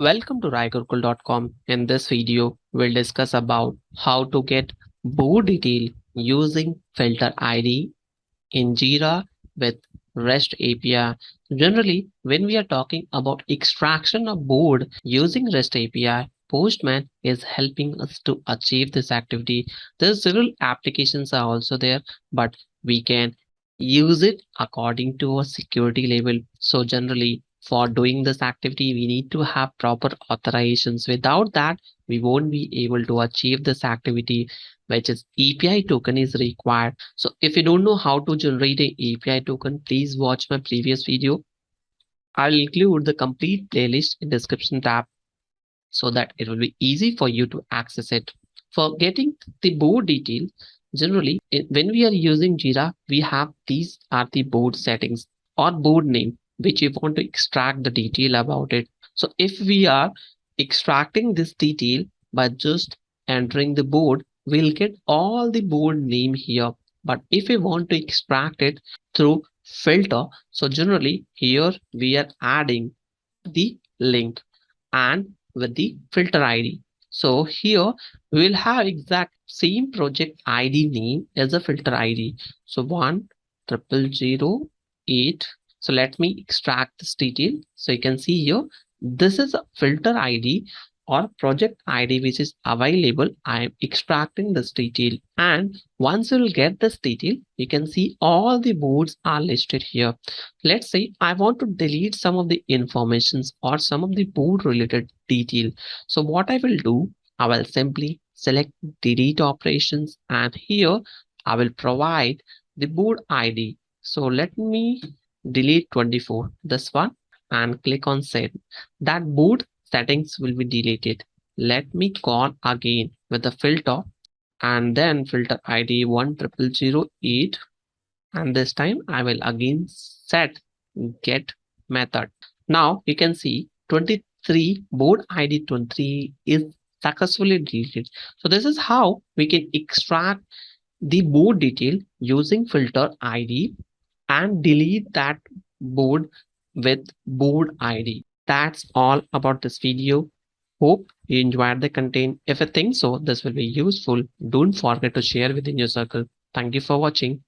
Welcome to raigurkul.com. In this video, we'll discuss about how to get board detail using filter ID in Jira with REST API. Generally, when we are talking about extraction of board using REST API, Postman is helping us to achieve this activity. There's several applications are also there, but we can use it according to a security level. So generally, for doing this activity, we need to have proper authorizations. Without that, we won't be able to achieve this activity, which is API token is required. So if you don't know how to generate an API token, please watch my previous video. I'll include the complete playlist in description tab so that it will be easy for you to access it. For getting the board detail, generally when we are using Jira, we have these are the board settings or board name which we want to extract the detail about it. So if we are extracting this detail by just entering the board, we'll get all the board name here. But if we want to extract it through filter, so generally here we are adding the link and with the filter ID. So here we will have exact same project ID name as the filter ID. So 10008. So let me extract this detail. So you can see here, this is a filter ID or project ID which is available. I am extracting this detail, and once you will get this detail, you can see all the boards are listed here. Let's say I want to delete some of the informations or some of the board related detail. So what I will do, I will simply select delete operations, and here I will provide the board ID. So let me delete 24, this one, and click on save. That board settings will be deleted. Let me call again with the filter and then filter ID 10008, and this time I will again set get method. Now you can see 23 board ID 23 is successfully deleted. So this is how we can extract the board detail using filter ID and delete that board with board ID. That's all about this video. Hope you enjoyed the content. If you think so, this will be useful. Don't forget to share within your circle. Thank you for watching.